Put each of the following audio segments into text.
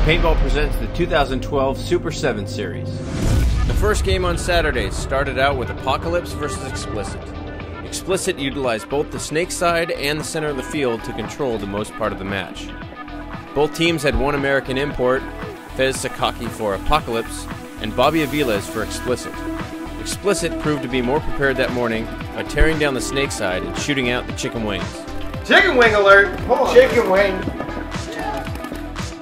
Paintball presents the 2012 Super 7 Series. The first game on Saturday started out with Apocalypse versus Explicit. Explicit utilized both the snake side and the center of the field to control the most part of the match. Both teams had one American import, Fez Sakaki for Apocalypse, and Bobby Aviles for Explicit. Explicit proved to be more prepared that morning by tearing down the snake side and shooting out the chicken wings. Chicken wing alert! Hold on. Chicken wing!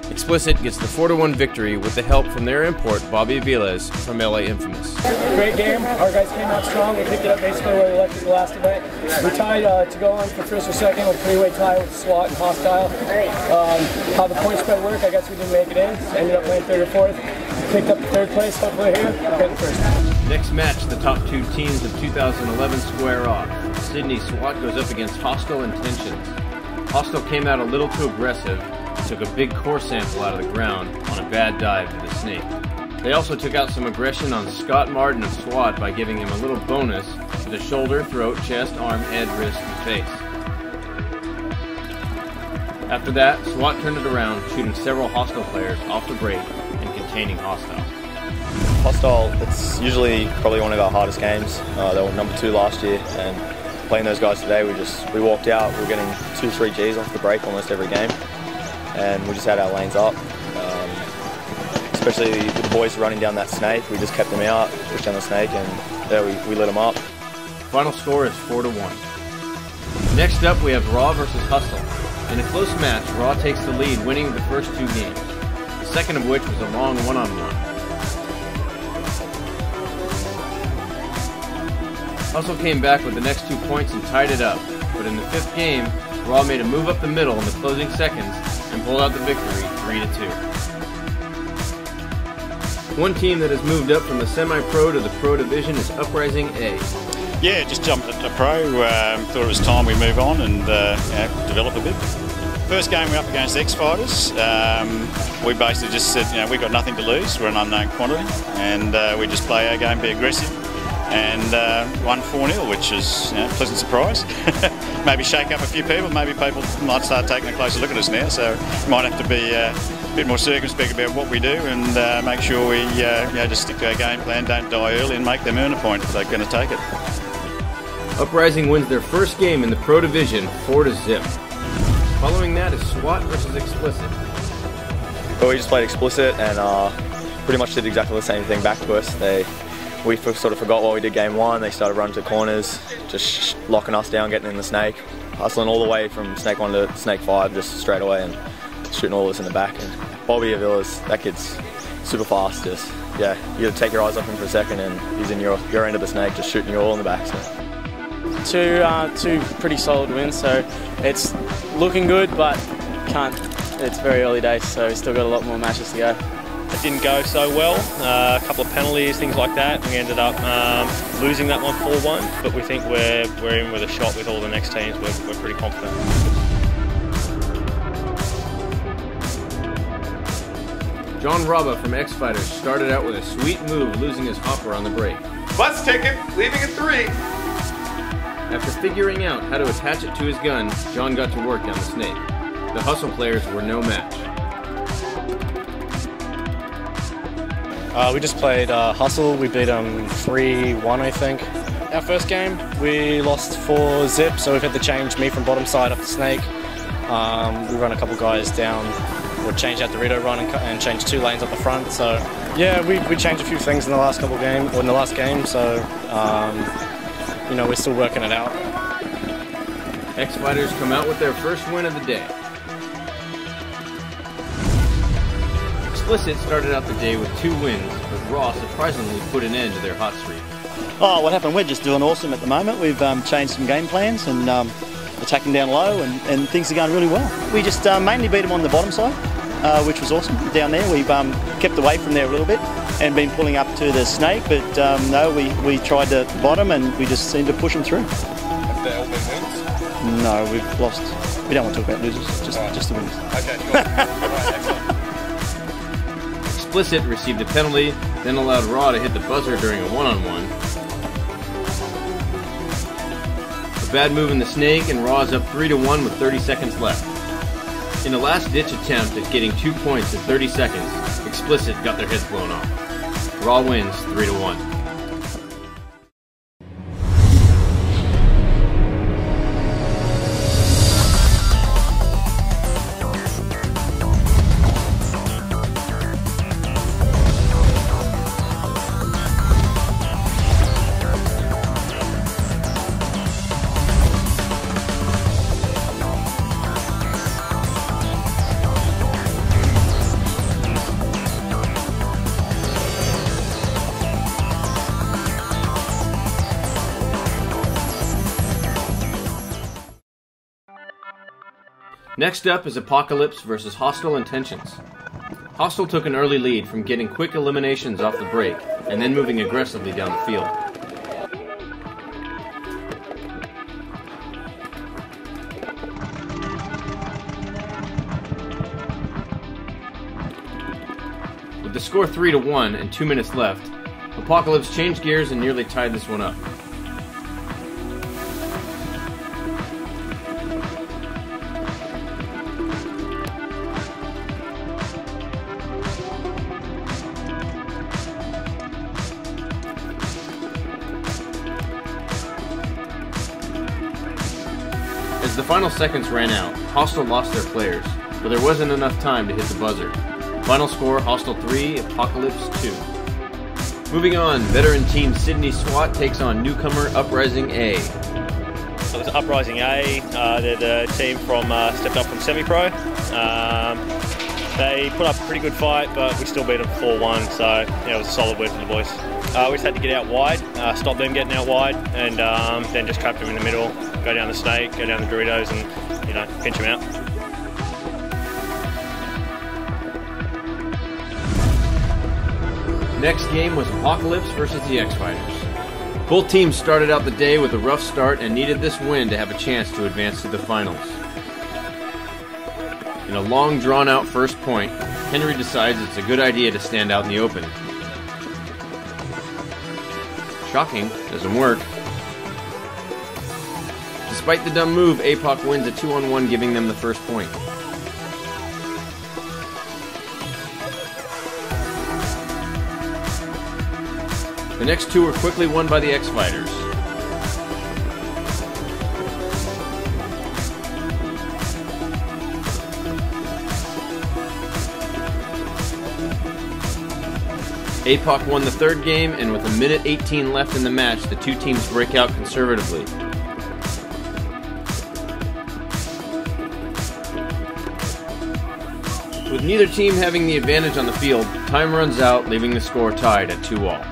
Explicit gets the 4-1 victory with the help from their import, Bobby Aviles from LA Infamous. Great game. Our guys came out strong. We picked it up basically where we left it the last event. We tied to go on for first or second with a three-way tie with SWAT and Hostile. How the point spread worked, I guess we didn't make it in. Ended up playing third or fourth. Picked up the third place, hopefully here. Getting first. Next match, the top two teams of 2011 square off. Sydney SWAT goes up against Hostile Intentions. Hostile came out a little too aggressive. Took a big core sample out of the ground on a bad dive to the snake. They also took out some aggression on Scott Martin of SWAT by giving him a little bonus to the shoulder, throat, chest, arm, head, wrist, and face. After that, SWAT turned it around, shooting several Hostile players off the break and containing Hostile. Hostile, it's usually probably one of our hardest games. They were number 2 last year, and playing those guys today, we walked out, we were getting 2-3 Gs off the break almost every game. And we just had our lanes up, especially with the boys running down that snake. We just kept them out, pushed down the snake, and there we lit them up. Final score is 4-1. Next up, we have Raw versus Hustle. In a close match, Raw takes the lead, winning the first 2 games, the second of which was a long one-on-one. Hustle came back with the next 2 points and tied it up, but in the 5th game, Raw made a move up the middle in the closing seconds and pulled out the victory 3-2. One team that has moved up from the semi-pro to the pro division is Uprising A. Yeah, just jumped into pro, thought it was time we move on and develop a bit. First game we're up against X-Fighters. We basically just said, we've got nothing to lose, we're an unknown quantity, and we just play our game, be aggressive, and won 4-0, which is a pleasant surprise. Maybe shake up a few people, maybe people might start taking a closer look at us now, so we might have to be a bit more circumspect about what we do and make sure we just stick to our game plan, don't die early and make them earn a point if they're going to take it. Uprising wins their first game in the pro division 4-0. Following that is SWAT versus Explicit. But we just played Explicit and pretty much did exactly the same thing back to us. We sort of forgot what we did game 1. They started running to the corners, just locking us down, getting in the snake, hustling all the way from snake 1 to snake 5, just straight away, and shooting all this in the back. And Bobby Aviles, that kid's super fast. You got to take your eyes off him for a second, and he's in your end of the snake, just shooting you all in the back. So. Two pretty solid wins, so it's looking good, but it's very early days, so we've still got a lot more matches to go. It didn't go so well, a couple of penalties, things like that. We ended up losing that one 4-1, but we think we're in with a shot with all the next teams. We're pretty confident. John Robba from X-Fighters started out with a sweet move, losing his hopper on the break. Bus ticket, leaving at 3. After figuring out how to attach it to his gun, John got to work down the snake. The Hustle players were no match. We just played Hustle. We beat them 3-1, I think. Our first game, we lost 4-0, so we've had to change me from bottom side up the snake. We run a couple guys down. We'll change out the Rito run and change 2 lanes up the front. So yeah, we changed a few things in the last couple games, or in the last game. So we're still working it out. X-Fighters come out with their first win of the day. Explicit started out the day with 2 wins, but Raw surprisingly put an end to their hot streak. Oh, what happened? We're just doing awesome at the moment. We've changed some game plans and attacking down low, and things are going really well. We just mainly beat them on the bottom side, which was awesome. Down there, we've kept away from there a little bit and been pulling up to the snake, but no, we tried the bottom and we just seemed to push them through. Have they all been wins? No, we've lost. We don't want to talk about losers, just the winners. Okay, cool. Right, excellent. Explicit received a penalty, then allowed Raw to hit the buzzer during a one-on-one. A bad move in the snake, and Raw is up 3-1 with 30 seconds left. In a last-ditch attempt at getting 2 points in 30 seconds, Explicit got their heads blown off. Raw wins 3-1. Next up is Apocalypse versus Hostile Intentions. Hostile took an early lead from getting quick eliminations off the break and then moving aggressively down the field. With the score 3-1 and 2 minutes left, Apocalypse changed gears and nearly tied this one up. As the final seconds ran out, Hostile lost their players, but there wasn't enough time to hit the buzzer. Final score, Hostile 3, Apocalypse 2. Moving on, veteran team Sydney SWAT takes on newcomer Uprising A. So it's Uprising A, they're the team from stepped up from semi-pro. They put up a pretty good fight, but we still beat them 4-1, so yeah, it was a solid win for the boys. We just had to get out wide, stop them getting out wide, and then just trap them in the middle, go down the snake, go down the Doritos, and pinch them out. Next game was Apocalypse versus the X-Fighters. Both teams started out the day with a rough start and needed this win to have a chance to advance to the finals. In a long drawn-out first point, Henry decides it's a good idea to stand out in the open. Shocking, doesn't work. Despite the dumb move, APOC wins a 2-on-1, giving them the first point. The next two were quickly won by the X-Fighters. APOC won the third game, and with a minute 18 left in the match, the two teams break out conservatively. With neither team having the advantage on the field, time runs out, leaving the score tied at 2-all.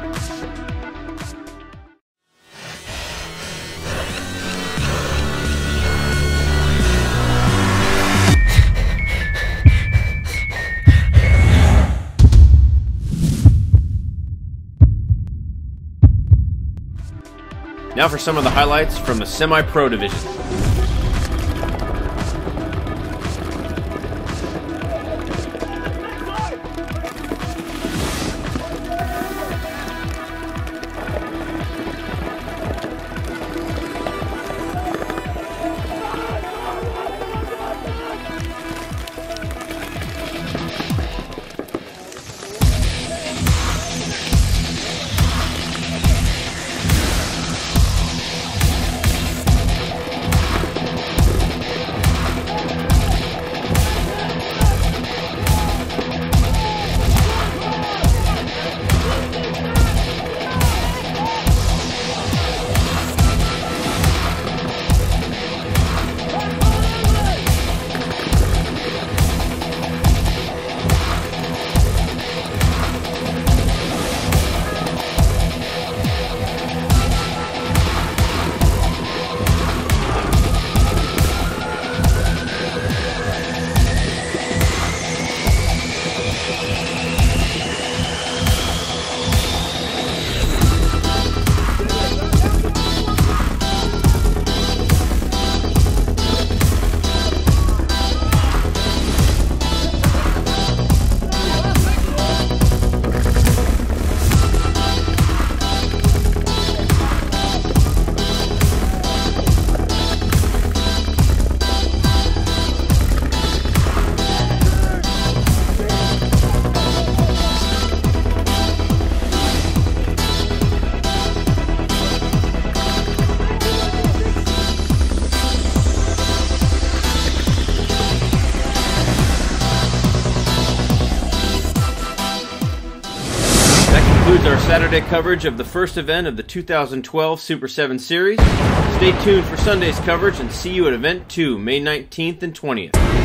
Now for some of the highlights from the semi-pro division. Saturday coverage of the first event of the 2012 Super 7 Series. Stay tuned for Sunday's coverage and see you at Event 2, May 19th and 20th.